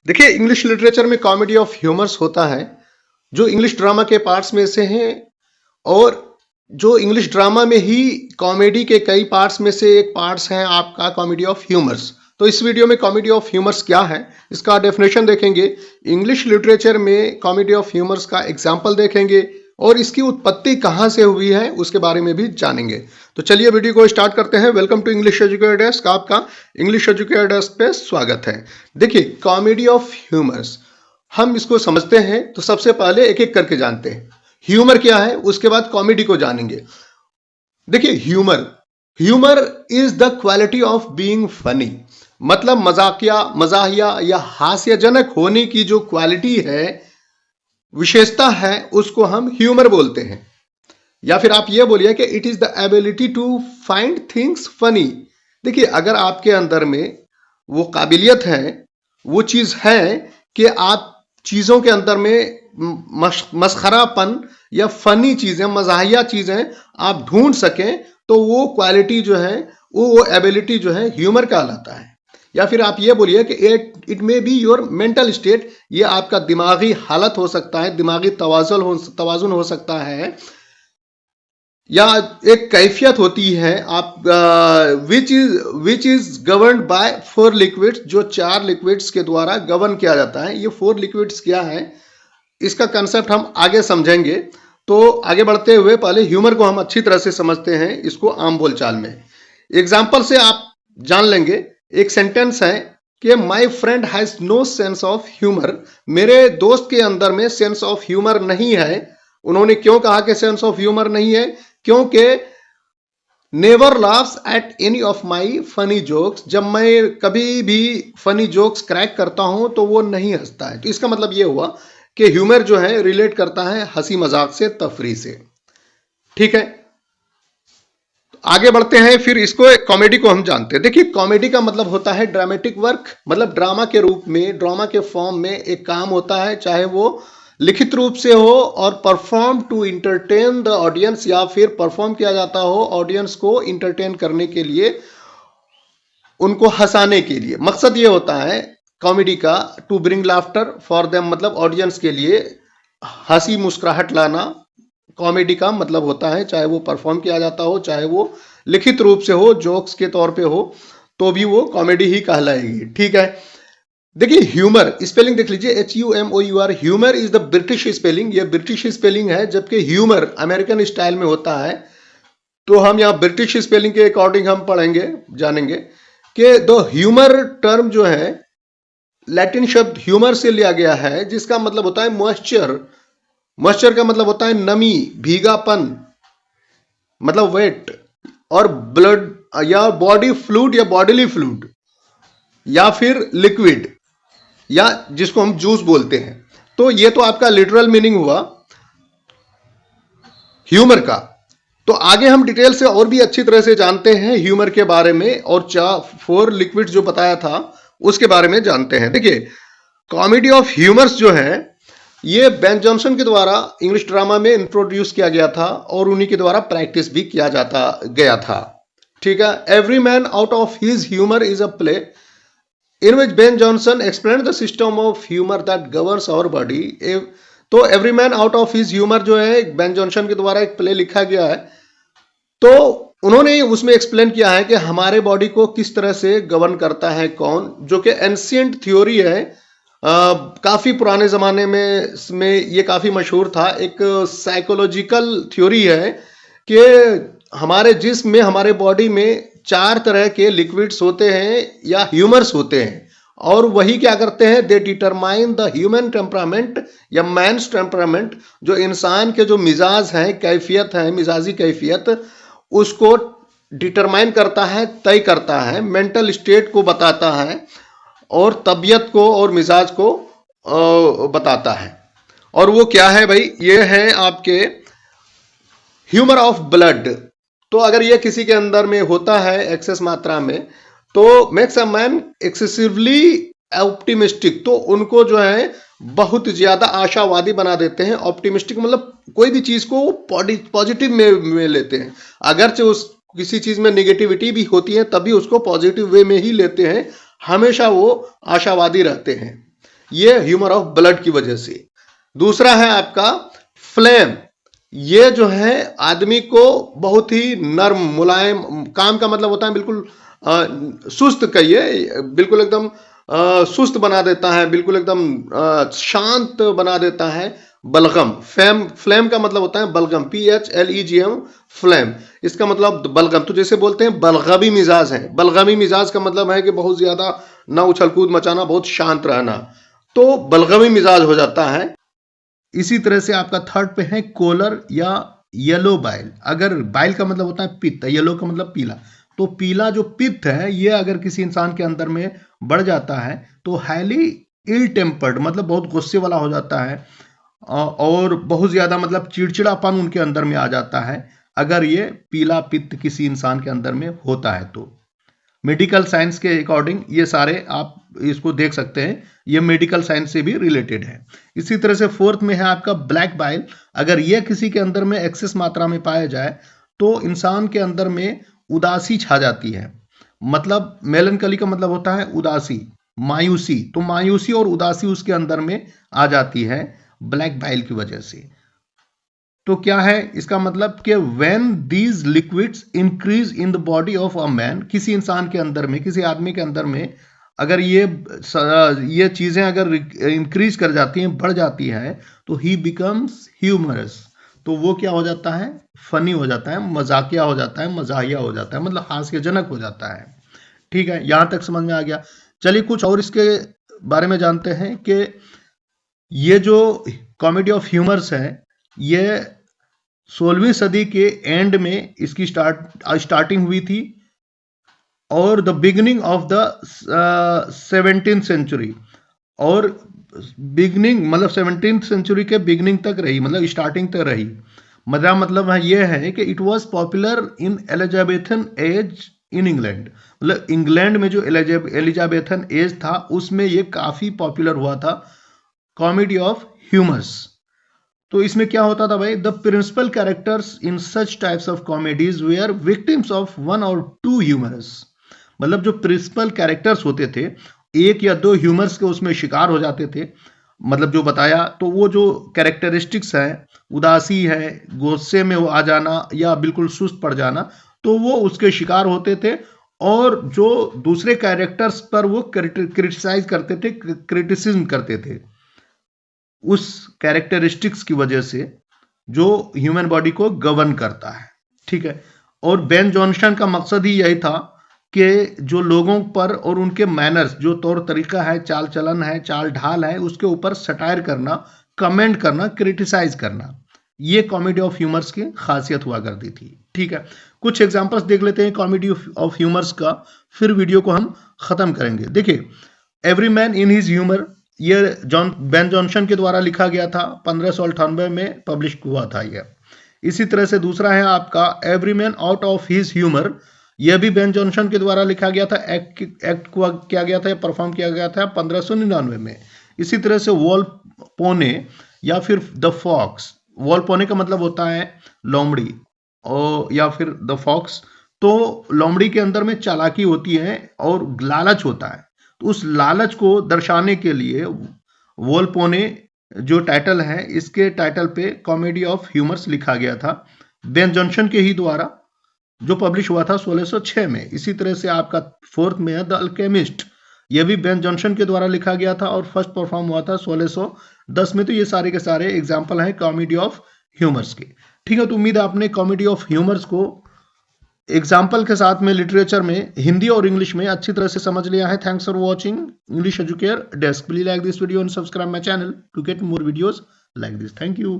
देखिए, English literature में comedy of humours होता है, जो इंग्लिश ड्रामा के पार्ट्स में से हैं और जो इंग्लिश ड्रामा में ही कॉमेडी के कई पार्ट्स में से एक पार्ट्स है आपका कॉमेडी ऑफ ह्यूमर्स। तो इस वीडियो में कॉमेडी ऑफ ह्यूमर्स क्या है, इसका डेफिनेशन देखेंगे, इंग्लिश लिटरेचर में कॉमेडी ऑफ ह्यूमर्स का एग्जाम्पल देखेंगे और इसकी उत्पत्ति कहाँ से हुई है उसके बारे में भी जानेंगे। तो चलिए वीडियो को स्टार्ट करते हैं। Welcome to English educator desk, आपका इंग्लिश एजुकेटर डेस्क पे स्वागत है। देखिए, कॉमेडी ऑफ ह्यूमर्स हम इसको समझते हैं तो सबसे पहले एक एक करके जानते हैं ह्यूमर क्या है, उसके बाद कॉमेडी को जानेंगे। देखिए, humour is the quality of being funny, मतलब मजाहिया या हास्यजनक होने की जो क्वालिटी है, विशेषता है, उसको हम ह्यूमर बोलते हैं। या फिर आप ये बोलिए कि it is the ability to find things funny. देखिए, अगर आपके अंदर में वो काबिलियत है, वो चीज है कि आप चीजों के अंदर में मस्खरापन या फनी चीजें, मजाहिया चीजें आप ढूंढ सकें, तो वो क्वालिटी जो है, वो एबिलिटी जो है, ह्यूमर कहलाता है। या फिर आप ये बोलिए कि it may be your mental state, ये आपका दिमागी हालत हो सकता है, दिमागी तवाजुन हो सकता है, या एक कैफियत होती है आप which is governed bye 4 liquids, जो 4 लिक्विड्स के द्वारा गवर्न किया जाता है। ये 4 लिक्विड्स क्या है, इसका कंसेप्ट हम आगे समझेंगे। तो आगे बढ़ते हुए पहले ह्यूमर को हम अच्छी तरह से समझते हैं, इसको आम बोलचाल में। एग्जाम्पल से आप जान लेंगे। एक सेंटेंस है कि my friend has no sense of humour, मेरे दोस्त के अंदर में सेंस ऑफ ह्यूमर नहीं है। उन्होंने क्यों कहा कि सेंस ऑफ ह्यूमर नहीं है? क्योंकि never laughs at any of my funny jokes, जब मैं कभी भी फनी जोक्स क्रैक करता हूं तो वो नहीं हंसता है। तो इसका मतलब ये हुआ कि ह्यूमर जो है रिलेट करता है हंसी मजाक से, तफरी से। ठीक है, आगे बढ़ते हैं। फिर इसको कॉमेडी को हम जानते हैं। देखिए, कॉमेडी का मतलब होता है ड्रामेटिक वर्क, मतलब ड्रामा के रूप में, ड्रामा के फॉर्म में एक काम होता है, चाहे वो लिखित रूप से हो और perform to entertain the audience, या फिर परफॉर्म किया जाता हो ऑडियंस को इंटरटेन करने के लिए, उनको हंसाने के लिए। मकसद ये होता है कॉमेडी का, to bring laughter for them, मतलब ऑडियंस के लिए हंसी मुस्कुराहट लाना कॉमेडी का मतलब होता है। चाहे वो परफॉर्म किया जाता हो, चाहे वो लिखित रूप से हो, जोक्स के तौर पे हो, तो भी वो कॉमेडी ही कहलाएगी। ठीक है, देखिए ह्यूमर स्पेलिंग देख लीजिए, HUMOUR। Humour is the British spelling, ये ब्रिटिश स्पेलिंग है, जबकि ह्यूमर अमेरिकन स्टाइल में होता है। तो हम यहाँ ब्रिटिश स्पेलिंग के अकॉर्डिंग हम पढ़ेंगे, जानेंगे कि द ह्यूमर टर्म जो है लैटिन शब्द ह्यूमर से लिया गया है, जिसका मतलब होता है मॉइस्चर। मॉइस्चर का मतलब होता है नमी, भीगापन, मतलब वेट, और ब्लड या बॉडी फ्लूइड या बॉडीली फ्लूइड, या फिर लिक्विड, या जिसको हम जूस बोलते हैं। तो ये तो आपका लिटरल मीनिंग हुआ ह्यूमर का। तो आगे हम डिटेल से और भी अच्छी तरह से जानते हैं ह्यूमर के बारे में, और 4 लिक्विड्स जो बताया था उसके बारे में जानते हैं। देखिए, कॉमेडी ऑफ ह्यूमर्स जो है, ये बेन जॉनसन के द्वारा इंग्लिश ड्रामा में इंट्रोड्यूस किया गया था और उन्हीं के द्वारा प्रैक्टिस भी किया जाता गया था। ठीक है, every man out of his humour is a play in which Ben Jonson explain the system of humour that governs our body. तो every man out of his humour जो है, बेन जॉनसन के द्वारा एक प्ले लिखा गया है। तो उन्होंने उसमें एक्सप्लेन किया है कि हमारे बॉडी को किस तरह से गवर्न करता है कौन, जो कि एंशिएंट थ्योरी है। काफी पुराने जमाने में ये काफी मशहूर था। एक साइकोलॉजिकल थ्योरी है कि हमारे जिस्म में, हमारे बॉडी में 4 तरह के लिक्विड्स होते हैं या ह्यूमर्स होते हैं, और वही क्या करते हैं, दे डिटरमाइन द ह्यूमन टेम्परामेंट या मैन्स टेम्परामेंट। जो इंसान के जो मिजाज हैं, कैफियत है, मिजाजी कैफियत, उसको डिटरमाइन करता है, तय करता है, मेंटल स्टेट को बताता है, और तबीयत को और मिजाज को बताता है। और वो क्या है भाई, ये है आपके ह्यूमर ऑफ ब्लड। तो अगर ये किसी के अंदर में होता है एक्सेस मात्रा में, तो makes a man excessively optimistic, तो उनको जो है बहुत ज्यादा आशावादी बना देते हैं। ऑप्टिमिस्टिक मतलब कोई भी चीज को पॉजिटिव में लेते हैं, अगरचे उस किसी चीज में नेगेटिविटी भी होती है तभी उसको पॉजिटिव वे में ही लेते हैं, हमेशा वो आशावादी रहते हैं। ये ह्यूमर ऑफ ब्लड की वजह से। दूसरा है आपका फ्लेम। ये जो है आदमी को बहुत ही नर्म मुलायम, काम का मतलब होता है बिल्कुल सुस्त कहिए, बिल्कुल एकदम सुस्त बना देता है, बिल्कुल एकदम शांत बना देता है। बलगम, फ्लेम का मतलब होता है बलगम, PHLEGM, फ्लेम, इसका मतलब बलगम। तो जैसे बोलते हैं बलगमी मिजाज है, बलगमी मिजाज का मतलब है कि बहुत ज्यादा ना उछल कूद मचाना, बहुत शांत रहना, तो बलगमी मिजाज हो जाता है। इसी तरह से आपका थर्ड पे है कोलर या येलो बाइल। अगर बाइल का मतलब होता है पित्त, येलो का मतलब पीला, तो पीला जो पित्त है ये अगर किसी इंसान के अंदर में बढ़ जाता है तो हाईली इल टेम्पर्ड, मतलब बहुत गुस्से वाला हो जाता है, और बहुत ज्यादा मतलब चिड़चिड़ापन उनके अंदर में आ जाता है अगर ये पीला पित्त किसी इंसान के अंदर में होता है तो। मेडिकल साइंस के अकॉर्डिंग ये सारे आप इसको देख सकते हैं, ये मेडिकल साइंस से भी रिलेटेड है। इसी तरह से फोर्थ में है आपका ब्लैक बाइल। अगर ये किसी के अंदर में एक्सेस मात्रा में पाया जाए तो इंसान के अंदर में उदासी छा जाती है। मतलब मेलनकली का मतलब होता है उदासी, मायूसी, तो मायूसी और उदासी उसके अंदर में आ जाती है ब्लैक बाइल की वजह से। तो क्या है इसका मतलब कि when these liquids increase in the body of a man, किसी इंसान के अंदर में, किसी आदमी के अंदर में अगर ये चीजें अगर इंक्रीज कर जाती हैं, बढ़ जाती है, तो ही बिकम्स ह्यूमरस, तो वो क्या हो जाता है, फनी हो जाता है, मजाकिया हो जाता है, मजाहिया हो जाता है, मतलब हास्यजनक हो जाता है। ठीक है, यहां तक समझ में आ गया। चलिए कुछ और इसके बारे में जानते हैं कि ये जो कॉमेडी ऑफ ह्यूमर्स है, ये 16वीं सदी के एंड में इसकी स्टार्टिंग हुई थी, और the beginning of the 17th century, और बिगनिंग मतलब 17th सेंचुरी के बिगनिंग तक रही, मतलब स्टार्टिंग तक रही। मतलब है ये है कि it was popular in Elizabethan age in England, मतलब इंग्लैंड में जो एलिजाबेथन एज था उसमें ये काफी पॉपुलर हुआ था, कॉमेडी ऑफ ह्यूमर्स। तो इसमें क्या होता था भाई, the principal characters in such types of comedies were victims of one or two humours. मतलब जो प्रिंसिपल कैरेक्टर्स होते थे, एक या दो ह्यूमर्स के उसमें शिकार हो जाते थे, मतलब जो बताया, तो वो जो कैरेक्टरिस्टिक्स है, उदासी है, गुस्से में वो आ जाना या बिल्कुल सुस्त पड़ जाना, तो वो उसके शिकार होते थे, और जो दूसरे कैरेक्टर्स पर वो क्रिटिसाइज करते थे, क्रिटिसिज्म करते थे उस कैरेक्टरिस्टिक्स की वजह से जो ह्यूमन बॉडी को गवर्न करता है। ठीक है, और बेन जॉनसन का मकसद ही यही था कि जो लोगों पर और उनके मैनर्स, जो तौर तरीका है, चाल चलन है, चाल ढाल है, उसके ऊपर सटायर करना, कमेंट करना, क्रिटिसाइज करना, ये कॉमेडी ऑफ ह्यूमर्स की खासियत हुआ करती थी। ठीक है, कुछ एग्जांपल्स देख लेते हैं कॉमेडी ऑफ ह्यूमर्स का, फिर वीडियो को हम खत्म करेंगे। देखिए, every man in his humour, ये बेन जॉनसन के द्वारा लिखा गया था, 1598 में पब्लिश हुआ था ये। इसी तरह से दूसरा है आपका every man out of his humour, यह भी बेन जॉनसन के द्वारा लिखा गया था, एक्ट किया गया था, परफॉर्म किया गया था 1599 में। इसी तरह से वॉल पोने या फिर द फॉक्स, वॉल पोने का मतलब होता है लोमड़ी, और या फिर द फॉक्स, तो लोमड़ी के अंदर में चालाकी होती है और लालच होता है, तो उस लालच को दर्शाने के लिए वोल्पोने जो टाइटल है, इसके टाइटल पे कॉमेडी ऑफ ह्यूमर्स लिखा गया था, बेन जॉनसन के ही द्वारा, जो पब्लिश हुआ था 1606 में। इसी तरह से आपका फोर्थ में है द अल्केमिस्ट, यह भी बेन जॉनसन के द्वारा लिखा गया था और फर्स्ट परफॉर्म हुआ था 1610 में। तो ये सारे के सारे एग्जाम्पल हैं कॉमेडी ऑफ ह्यूमर्स के। ठीक है, तो उम्मीद है आपने कॉमेडी ऑफ ह्यूमर्स को एग्जाम्पल के साथ में लिटरेचर में हिंदी और इंग्लिश में अच्छी तरह से समझ लिया है। Thanks for watching English educator desk. Please like this video and subscribe my channel to get more videos like this. Thank you.